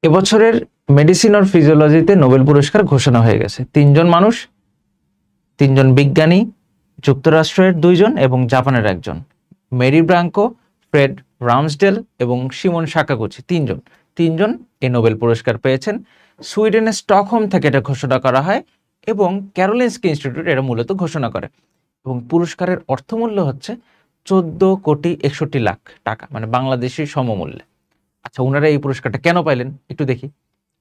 এবছরের medicine or ফিজিওলজিতে Nobel পুরস্কার ঘোষণা হয়ে গেছে। তিনজন মানুষ, তিনজন বিজ্ঞানী, যুক্তরাষ্ট্রের দুইজন এবং জাপানের একজন, মেরি ব্রাঙ্কো, ফ্রেড রামসডেল এবং সিমন সাকাগুচি, তিনজন এই নোবেল পুরস্কার পেয়েছেন। সুইডেনের স্টকহোম থেকে এটা ঘোষণা করা হয় এবং ক্যারোলিনস্কি ইনস্টিটিউট এটা মূলত ঘোষণা করে এবং পুরস্কারের অর্থমূল্য হচ্ছে 14,61,00,000 টাকা, মানে বাংলাদেশি সমমূল্যে। আচ্ছা, ওনারা এই পুরস্কারটা কেন পাইলেন একটু দেখি।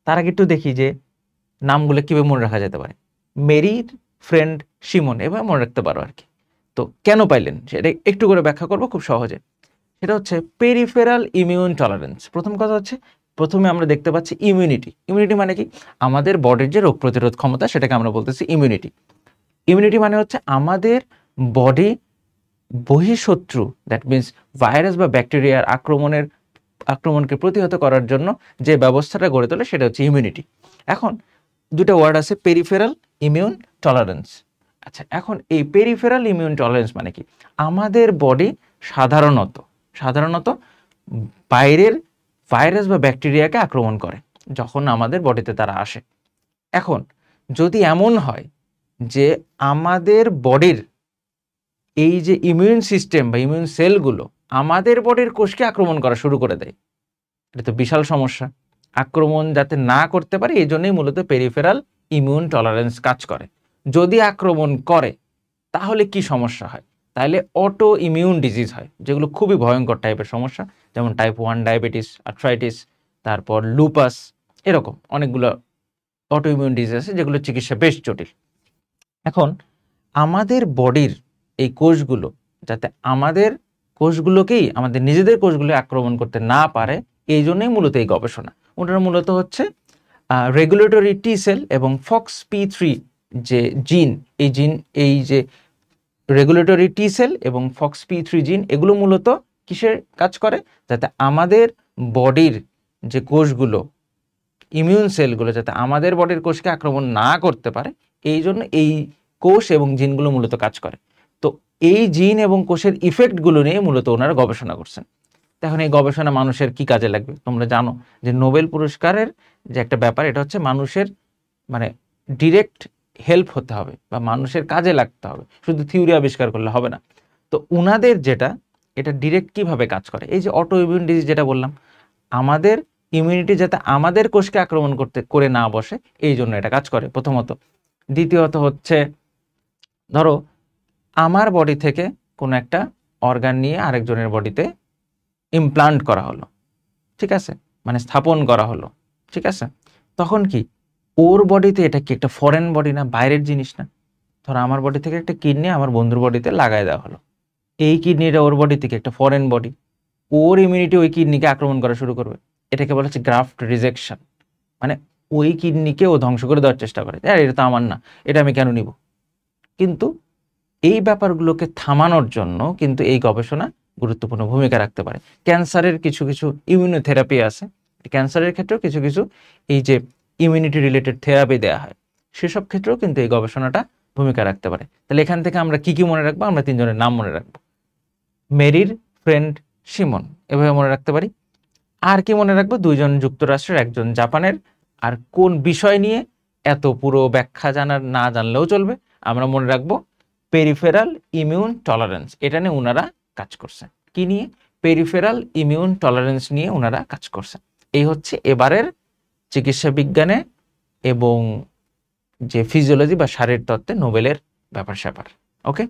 তার আগে একটু দেখি যে নামগুলো কিভাবে মনে রাখা যেতে পারে। মেরির ফ্রেন্ড সিমন এভাবে মনে রাখতে পারো আর কি। তো কেন পাইলেন সেটা একটু করে ব্যাখ্যা করবো খুব সহজে। সেটা হচ্ছে পেরিফেরাল ইমিউন টলারেন্স। প্রথম কথা হচ্ছে, প্রথমে আমরা দেখতে পাচ্ছি ইমিউনিটি। ইমিউনিটি মানে কি? আমাদের বডির যে রোগ প্রতিরোধ ক্ষমতা সেটাকে আমরা বলতেছি ইমিউনিটি। ইমিউনিটি মানে হচ্ছে আমাদের বডি বহিঃশত্রু, দ্যাট মিনস ভাইরাস বা ব্যাকটেরিয়ার আক্রমণকে প্রতিহত করার জন্য যে ব্যবস্থাটা গড়ে তোলে সেটা হচ্ছে ইমিউনিটি। এখন দুটো ওয়ার্ড আছে, পেরিফেরাল ইমিউন টলারেন্স। আচ্ছা, এখন এই পেরিফেরাল ইমিউন টলারেন্স মানে কি? আমাদের বডি সাধারণত বাইরের ভাইরাস বা ব্যাকটেরিয়াকে আক্রমণ করে যখন আমাদের বডিতে তারা আসে। এখন যদি এমন হয় যে আমাদের বডির এই যে ইমিউন সিস্টেম বা ইমিউন সেলগুলো আমাদের বডির কোষকে আক্রমণ করা শুরু করে দেয়, এটা তো বিশাল সমস্যা। আক্রমণ যাতে না করতে পারে এই জন্যই মূলত পেরিফেরাল ইমিউন টলারেন্স কাজ করে। যদি আক্রমণ করে তাহলে কি সমস্যা হয়? তাহলে অটো ইমিউন ডিজিজ হয়, যেগুলো খুবই ভয়ঙ্কর টাইপের সমস্যা, যেমন টাইপ 1 ডায়াবেটিস, আর্থ্রাইটিস, তারপর লুপাস, এরকম অনেকগুলো অটো ইমিউন ডিজিজ আছে যেগুলো চিকিৎসা বেশ জটিল। এখন আমাদের বডির এই কোষগুলো যাতে আমাদের কোষগুলোকেই, আমাদের নিজেদের কোষগুলো আক্রমণ করতে না পারে, এই জন্যই মূলত এই গবেষণা। ওনারা মূলত হচ্ছে রেগুলেটরি টি সেল এবং FOXP3 যে জিন, এই যে রেগুলেটরি টি সেল এবং FOXP3 জিন, এগুলো মূলত কিসের কাজ করে? যাতে আমাদের বডির যে কোষগুলো, ইমিউন সেলগুলো যাতে আমাদের বডির কোষকে আক্রমণ না করতে পারে, এই জন্য এই কোষ এবং জিনগুলো মূলত কাজ করে। তো এই জিন এবং কোষের ইফেক্টগুলো নিয়ে মূলত ওনারা গবেষণা করছেন। এখন এই গবেষণা মানুষের কি কাজে লাগবে? তোমরা জানো যে নোবেল পুরস্কারের যে একটা ব্যাপার, এটা হচ্ছে মানুষের মানে ডিরেক্ট হেল্প হতে হবে বা মানুষের কাজে লাগতে হবে, শুধু থিওরি আবিষ্কার করলে হবে না। তো উনাদের যেটা, এটা ডিরেক্ট কিভাবে কাজ করে, এই যে অটো ইমিউন ডিজিজ যেটা বললাম, আমাদের ইমিউনিটি যাতে আমাদের কোষকে আক্রমণ করে না বসে, এই জন্য এটা কাজ করে প্রথমত। দ্বিতীয়ত হচ্ছে, ধরো আমার বডি থেকে কোনো একটা অর্গান নিয়ে আরেকজনের বডিতে ইমপ্লান্ট করা হলো, ঠিক আছে, মানে স্থাপন করা হলো, ঠিক আছে, তখন কি ওর বডিতে, এটা কি একটা ফরেন বডি না, বাইরের জিনিস না? ধরো আমার বডি থেকে একটা কিডনি আমার বন্ধুর বডিতে লাগাই দেওয়া হলো, এই কিডনিটা ওর বডি থেকে একটা ফরেন বডি, ওর ইমিউনিটি ওই কিডনিকে আক্রমণ করা শুরু করবে। এটাকে বলা হচ্ছে গ্রাফট রিজেকশন, মানে ওই কিডনিকে ও ধ্বংস করে দেওয়ার চেষ্টা করে, এটা তো আমার না, এটা আমি কেন নিব? কিন্তু এই ব্যাপারগুলোকে থামানোর জন্য কিন্তু এই গবেষণা গুরুত্বপূর্ণ ভূমিকা রাখতে পারে। ক্যান্সারের কিছু কিছু ইমিউনোথেরাপি আছে, ক্যান্সারের ক্ষেত্রেও কিছু কিছু এই যে ইমিউনিটি রিলেটেড থেরাপি দেওয়া হয়, সেসব ক্ষেত্রেও কিন্তু এই গবেষণাটা ভূমিকা রাখতে পারে। তাহলে এখান থেকে আমরা কি কি মনে রাখবো? আমরা তিনজনের নাম মনে রাখবো, মেরির ফ্রেন্ড সিমন, এভাবে মনে রাখতে পারি। আর কি মনে রাখবো? দুইজন যুক্তরাষ্ট্রের, একজন জাপানের। আর কোন বিষয় নিয়ে এত পুরো ব্যাখ্যা না জানলেও চলবে, আমরা মনে রাখবো পেরিফেরাল ইমিউন টলারেন্স। এটা নিয়ে ওনারা কাজ করছেন। কি নিয়ে? পেরিফেরাল ইমিউন টলারেন্স নিয়ে ওনারা কাজ করছেন। এই হচ্ছে এবারের চিকিৎসা বিজ্ঞানে এবং যে ফিজিওলজি বা শারীরতত্ত্বে নোবেলের ব্যাপার স্যাপার। ওকে।